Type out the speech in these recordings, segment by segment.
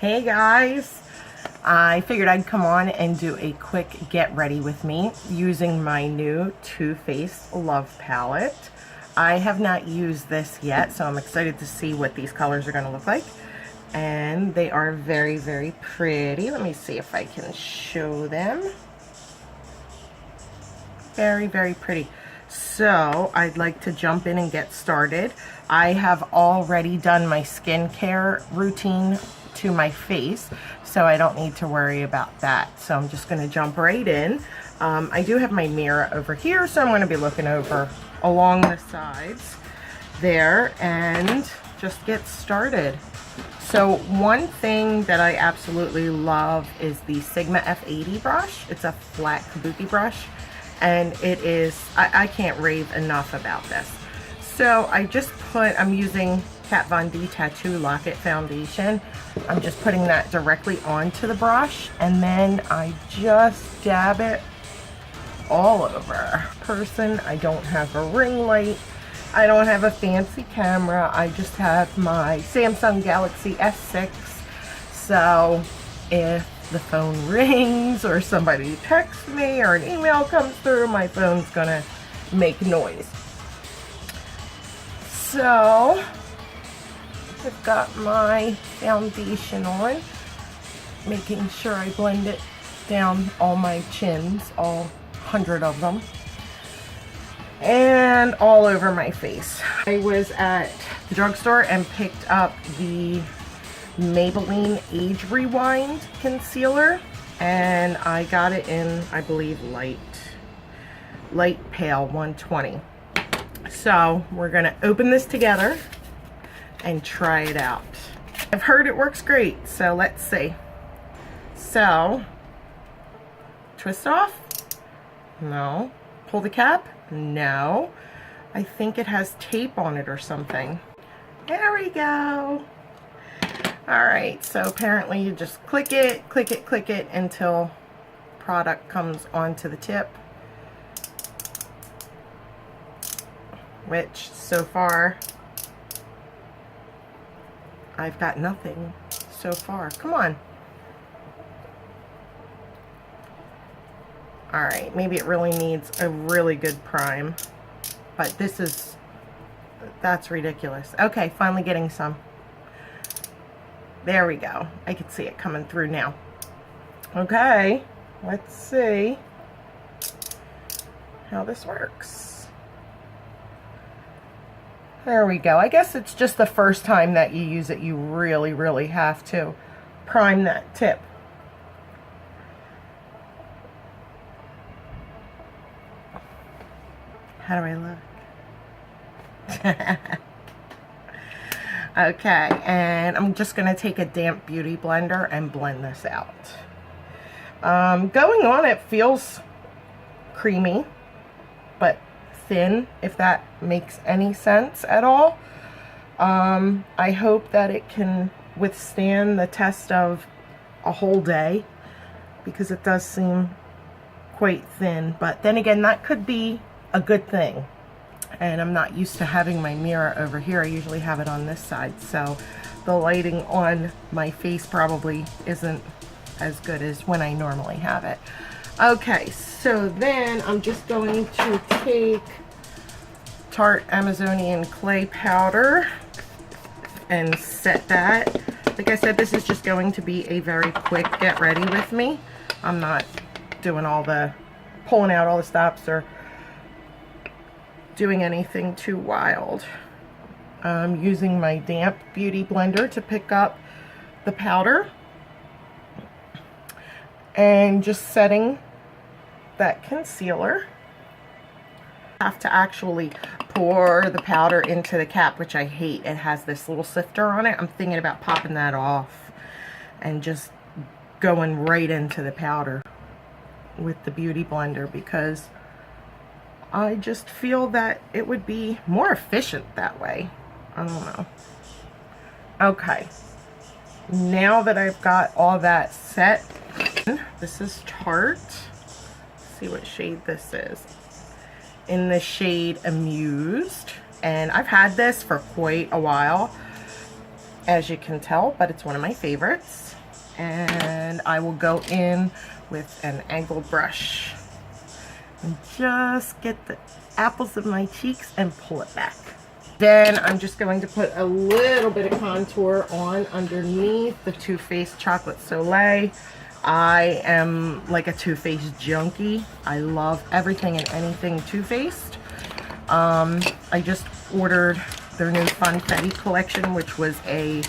Hey guys, I figured I'd come on and do a quick get ready with me using my new Too Faced Love palette. I have not used this yet, so I'm excited to see what these colors are going to look like. And they are very, very pretty. Let me see if I can show them. Very, very pretty. So I'd like to jump in and get started. I have already done my skincare routine to my face, so I don't need to worry about that. So I'm just going to jump right in. I do have my mirror over here, so I'm going to be looking over along the sides there and just get started. So one thing that I absolutely love is the Sigma F80 brush. It's a flat kabuki brush, and it is, I can't rave enough about this. So I'm using Kat Von D Tattoo Lock-It Foundation. I'm just putting that directly onto the brush, and then I just dab it all over. I don't have a ring light. I don't have a fancy camera. I just have my Samsung Galaxy S6. So if the phone rings or somebody texts me or an email comes through, my phone's gonna make noise. So I've got my foundation on, making sure I blend it down all my chins, all 100 of them, and all over my face. I was at the drugstore and picked up the Maybelline Age Rewind concealer, and I got it in, I believe, light pale 120. So we're gonna open this together and try it out. I've heard it works great, so let's see. So twist off? No. Pull the cap? No. I think it has tape on it or something. There we go. Alright, so apparently you just click it until product comes onto the tip. Which, so far, I've got nothing so far. Come on. Alright, maybe it really needs a really good prime. But that's ridiculous. Okay, finally getting some. There we go. I can see it coming through now. Okay, let's see how this works. There we go. I guess it's just the first time that you use it, you really, really have to prime that tip. How do I look? Okay, and I'm just going to take a damp beauty blender and blend this out. Going on, it feels creamy, but thin, if that makes any sense at all. I hope that it can withstand the test of a whole day, because it does seem quite thin, but then again, that could be a good thing. And I'm not used to having my mirror over here. I usually have it on this side, so the lighting on my face probably isn't as good as when I normally have it. Okay, so then I'm just going to take Tarte Amazonian clay powder and set that. Like I said, this is just going to be a very quick get ready with me. I'm not doing all the pulling out all the stops or doing anything too wild. I'm using my damp beauty blender to pick up the powder and just setting that concealer. I have to actually pour the powder into the cap, which I hate. It has this little sifter on it. I'm thinking about popping that off and just going right into the powder with the beauty blender, because I just feel that it would be more efficient that way. I don't know. Okay, now that I've got all that set, this is Tarte. Let's see what shade this is. In the shade Amused, and I've had this for quite a while, as you can tell, but it's one of my favorites. And I will go in with an angled brush and just get the apples of my cheeks and pull it back. Then I'm just going to put a little bit of contour on underneath the Too Faced Chocolate Soleil. I am like a Too Faced junkie. I love everything and anything Too Faced. I just ordered their new Funfetti collection, which was a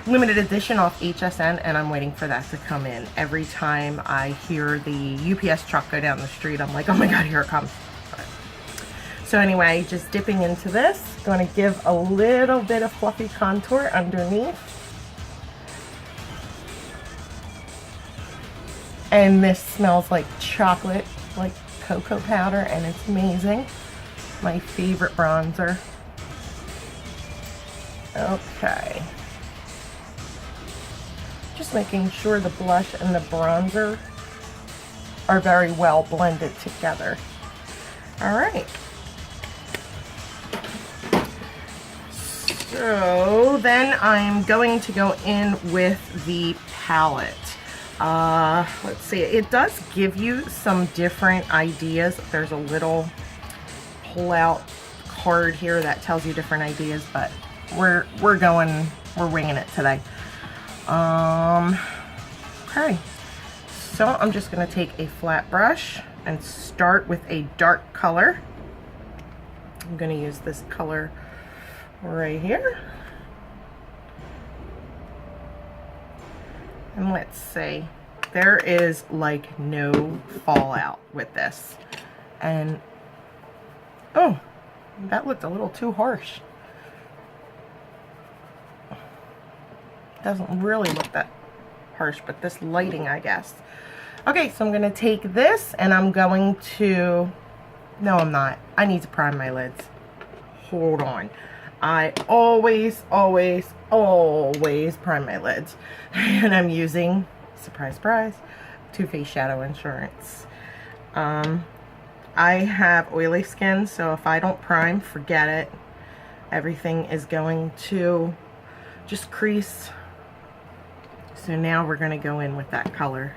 limited edition off HSN, and I'm waiting for that to come in. Every time I hear the UPS truck go down the street, I'm like, oh my god, here it comes. So anyway, just dipping into this, going to give a little bit of fluffy contour underneath. And this smells like chocolate, like cocoa powder, and it's amazing. My favorite bronzer. Okay. Just making sure the blush and the bronzer are very well blended together. All right. So then I'm going to go in with the palette. Let's see, it does give you some different ideas. There's a little pull-out card here that tells you different ideas, but we're winging it today. Okay, so I'm just going to take a flat brush and start with a dark color. I'm going to use this color right here. And let's see, there is like no fallout with this. And oh, that looked a little too harsh. Doesn't really look that harsh, but this lighting, I guess. Okay, so I'm going to take this and I'm going to, no I'm not, I need to prime my lids. Hold on. I always prime my lids. And I'm using, surprise, surprise, Too Faced Shadow Insurance. I have oily skin, so if I don't prime, forget it. Everything is going to just crease. So now we're going to go in with that color.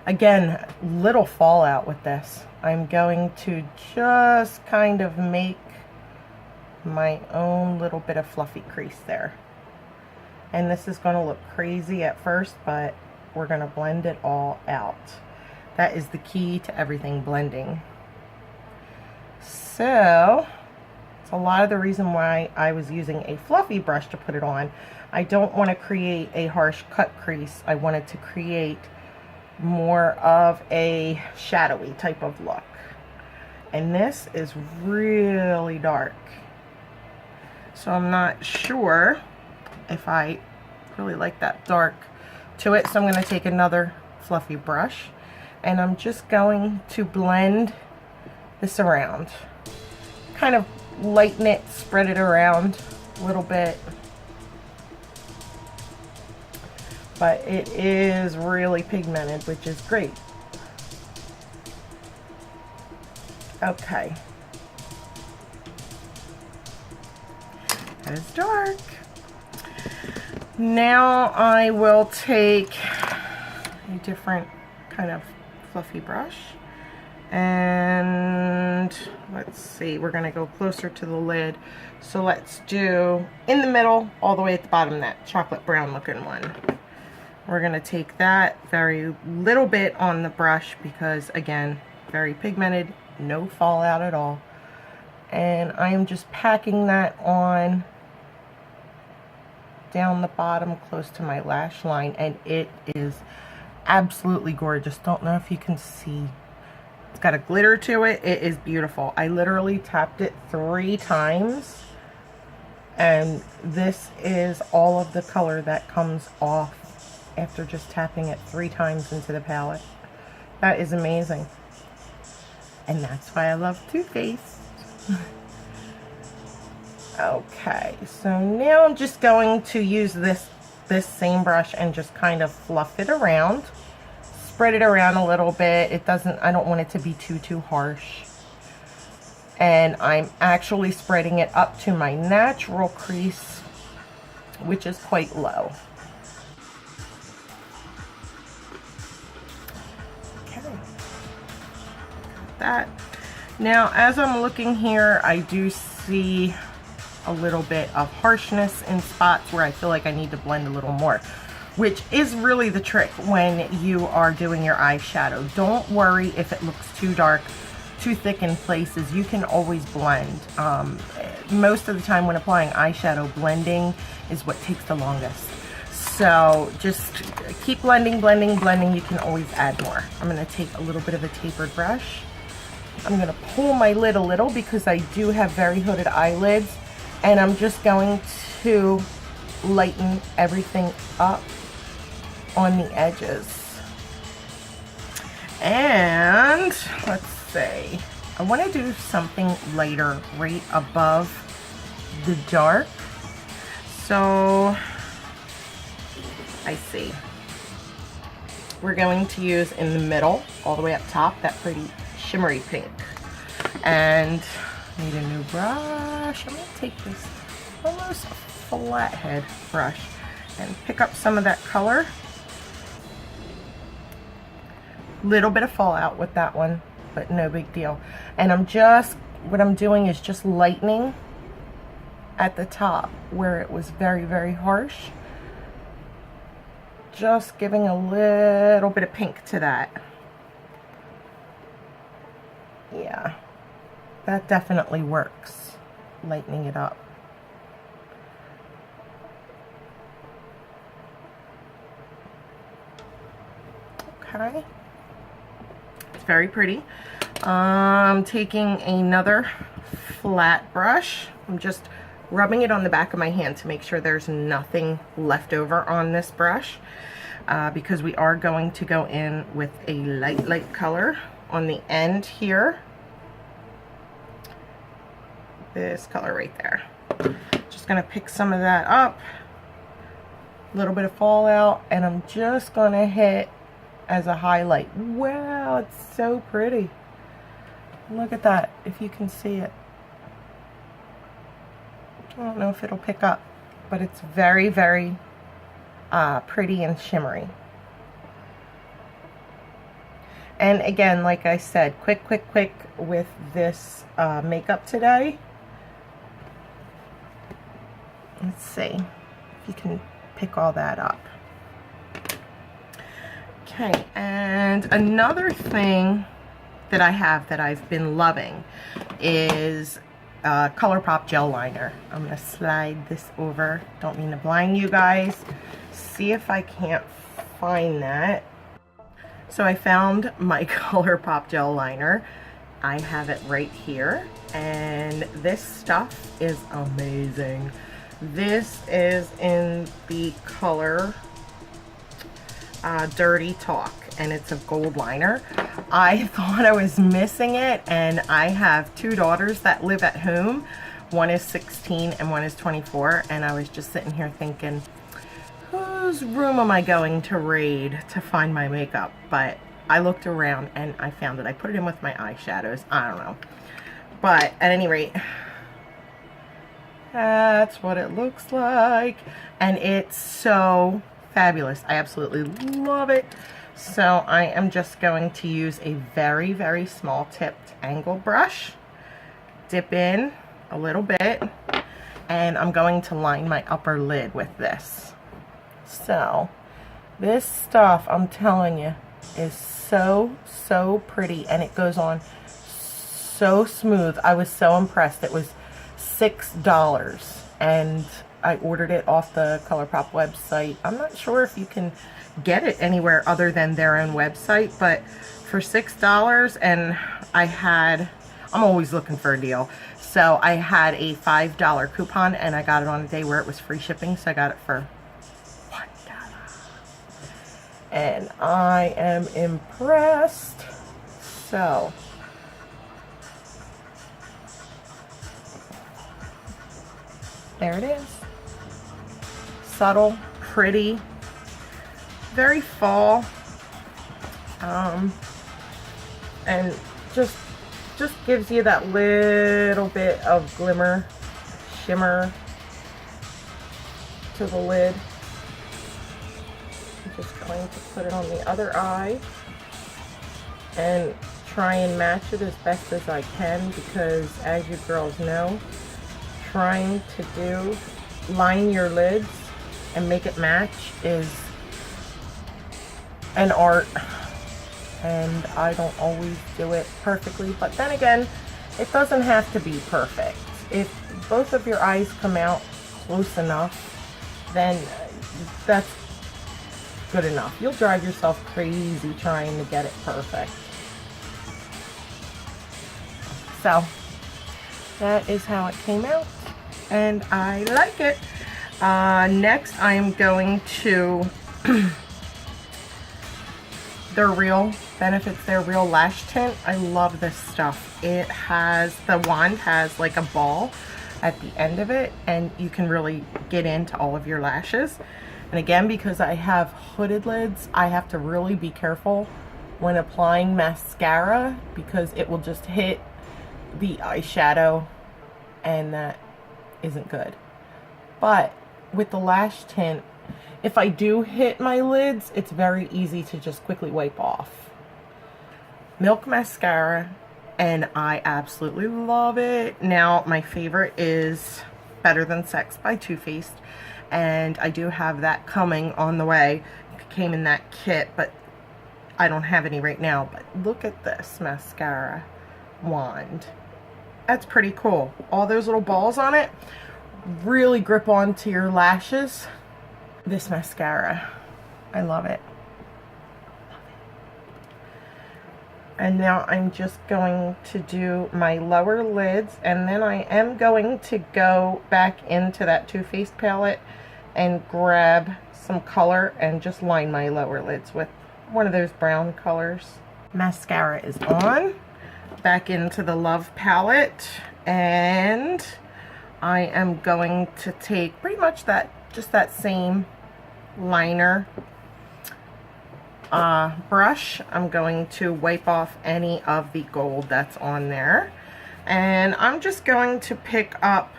Again, little fallout with this. I'm going to just kind of make my own little bit of fluffy crease there. And this is going to look crazy at first, but we're going to blend it all out. That is the key to everything, blending. So it's a lot of the reason why I was using a fluffy brush to put it on. I don't want to create a harsh cut crease. I wanted to create more of a shadowy type of look. And this is really dark. So I'm not sure if I really like that dark to it. So I'm going to take another fluffy brush and I'm just going to blend this around. Kind of lighten it, spread it around a little bit. But it is really pigmented, which is great. Okay. That is dark. Now I will take a different kind of fluffy brush and let's see, we're going to go closer to the lid. So let's do in the middle all the way at the bottom, that chocolate brown looking one. We're going to take that very little bit on the brush because again, very pigmented, no fallout at all. And I am just packing that on down the bottom close to my lash line, and it is absolutely gorgeous. Don't know if you can see. It's got a glitter to it. It is beautiful. I literally tapped it 3 times and this is all of the color that comes off after just tapping it 3 times into the palette. That is amazing. And that's why I love Too Faced. Okay, so now I'm just going to use this same brush and just kind of fluff it around. Spread it around a little bit. I don't want it to be too harsh. And I'm actually spreading it up to my natural crease, which is quite low. That. Now, as I'm looking here, I do see a little bit of harshness in spots where I feel like I need to blend a little more, which is really the trick when you are doing your eyeshadow. Don't worry if it looks too dark, too thick in places. You can always blend. Most of the time when applying eyeshadow, blending is what takes the longest. So just keep blending, blending, blending. You can always add more. I'm going to take a little bit of a tapered brush. I'm going to pull my lid a little because I do have very hooded eyelids, and I'm just going to lighten everything up on the edges. And let's see, I want to do something lighter right above the dark. So I see. We're going to use in the middle, all the way up top, that pretty shimmery pink. And I need a new brush. I'm going to take this almost flathead brush and pick up some of that color. Little bit of fallout with that one, but no big deal. And what I'm doing is just lightening at the top where it was very, very harsh. Just giving a little bit of pink to that. Yeah, that definitely works, lightening it up. Okay, it's very pretty. I'm taking another flat brush. I'm just rubbing it on the back of my hand to make sure there's nothing left over on this brush, because we are going to go in with a light color on the end here. This color right there. Just gonna pick some of that up, a little bit of fallout, and I'm just gonna hit as a highlight. Wow, it's so pretty. Look at that, if you can see it. I don't know if it'll pick up, but it's very, very pretty and shimmery. And again, like I said, quick with this makeup today. Let's see if you can pick all that up. Okay, and another thing that I have that I've been loving is ColourPop gel liner. I'm going to slide this over. Don't mean to blind you guys. See if I can't find that. So I found my ColourPop gel liner. I have it right here, and this stuff is amazing. This is in the color Dirty Talk, and it's a gold liner. I thought I was missing it, and I have two daughters that live at home. One is 16 and one is 24, and I was just sitting here thinking, whose room am I going to raid to find my makeup? But I looked around and I found it. I put it in with my eyeshadows. I don't know. But at any rate, that's what it looks like. And it's so fabulous. I absolutely love it. So I am just going to use a very, very small tipped angle brush. Dip in a little bit. And I'm going to line my upper lid with this. So this stuff, I'm telling you, is so pretty, and it goes on so smooth. I was so impressed. It was $6, and I ordered it off the ColourPop website. I'm not sure if you can get it anywhere other than their own website, but for $6, and I'm always looking for a deal. So I had a $5 coupon, and I got it on a day where it was free shipping, so I got it for $1. And I am impressed. So there it is. Subtle, pretty, very fall, and just gives you that little bit of glimmer, shimmer to the lid. I'm just going to put it on the other eye. and try and match it as best as I can, because as you girls know, trying to line your lids and make it match is an art, and I don't always do it perfectly. But then again, it doesn't have to be perfect. If both of your eyes come out close enough, then that's good enough. You'll drive yourself crazy trying to get it perfect. So that is how it came out, and I like it. Next, I am going to their Real Benefits, their Real Lash Tint. I love this stuff. It has, the wand has like a ball at the end of it, and you can really get into all of your lashes. And again, because I have hooded lids, I have to really be careful when applying mascara, because it will just hit the eyeshadow, and that isn't good. But with the lash tint, if I do hit my lids, it's very easy to just quickly wipe off. Milk mascara, and I absolutely love it. Now, my favorite is Better Than Sex by Too Faced, and I do have that coming on the way. It came in that kit, but I don't have any right now. But look at this mascara wand. That's pretty cool. All those little balls on it really grip onto your lashes. This mascara, I love it. And now I'm just going to do my lower lids, and then I am going to go back into that Too Faced palette and grab some color and just line my lower lids with one of those brown colors. Mascara is on. Back into the Love palette, and I am going to take pretty much just that same liner brush. I'm going to wipe off any of the gold that's on there, and I'm just going to pick up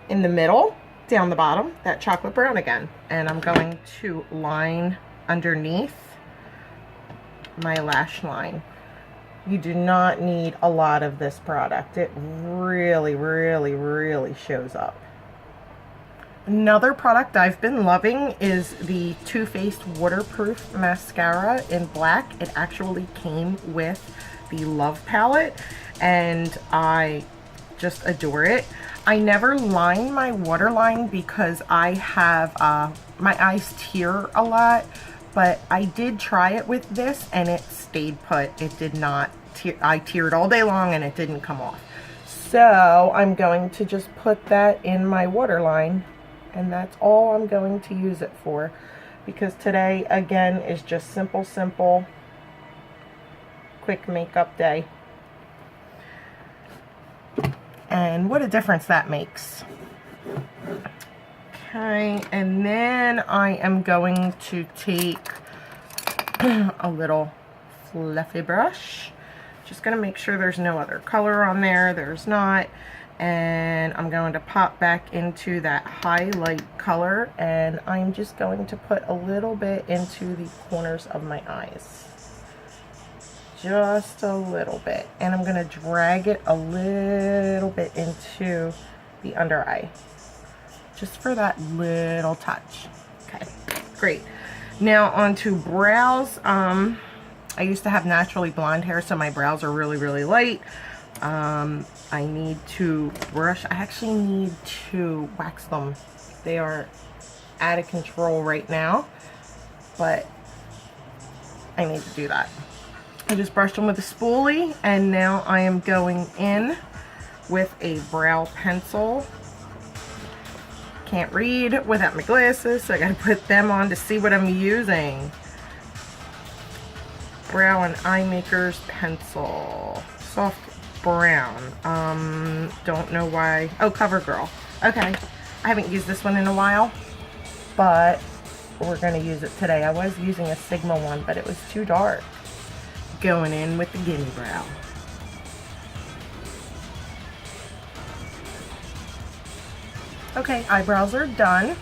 in the middle, down the bottom, that chocolate brown again, and I'm going to line underneath my lash line. You do not need a lot of this product. It really, really, really shows up. Another product I've been loving is the Too Faced Waterproof Mascara in black. It actually came with the Love palette, and I just adore it. I never line my waterline because I have, my eyes tear a lot. But I did try it with this, and it stayed put. It did not tear. I teared all day long, and it didn't come off. So I'm going to just put that in my waterline, and that's all I'm going to use it for. Because today, again, is just simple, quick makeup day. And what a difference that makes. Okay, and then I am going to take a little fluffy brush. Just going to make sure there's no other color on there. There's not. And I'm going to pop back into that highlight color, and I'm just going to put a little bit into the corners of my eyes. Just a little bit. And I'm going to drag it a little bit into the under eye. Just for that little touch. Okay, great. Now onto brows. I used to have naturally blonde hair, so my brows are really, really light. I need to brush. I actually need to wax them. They are out of control right now, but I need to do that. I just brushed them with a spoolie, and now I am going in with a brow pencil. Can't read without my glasses, so I gotta put them on to see what I'm using. Brow and Eye Maker's pencil. Soft brown. Don't know why. Oh, CoverGirl. Okay. I haven't used this one in a while, but we're gonna use it today. I was using a Sigma one, but it was too dark. Going in with the Gimme Brow. Okay, eyebrows are done.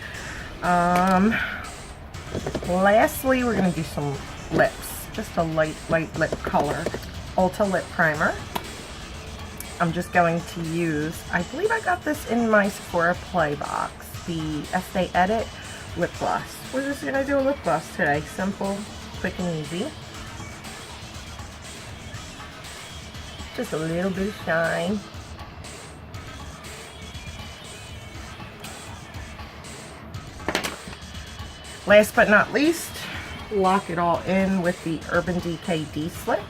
Lastly, we're going to do some lips. just a light lip color. Ulta Lip Primer. I'm just going to use, I believe I got this in my Sephora Play box, the Estee Edit lip gloss. We're just going to do a lip gloss today. Simple, quick and easy. Just a little bit of shine. Last but not least, lock it all in with the Urban Decay D-Slick.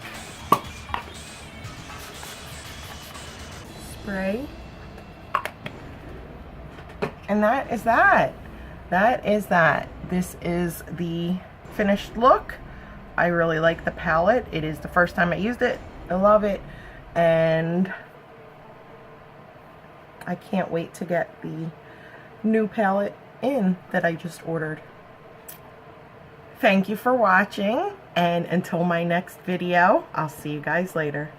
Spray. And that is that. That is that. This is the finished look. I really like the palette. It is the first time I used it. I love it. And I can't wait to get the new palette in that I just ordered. Thank you for watching, and until my next video, I'll see you guys later.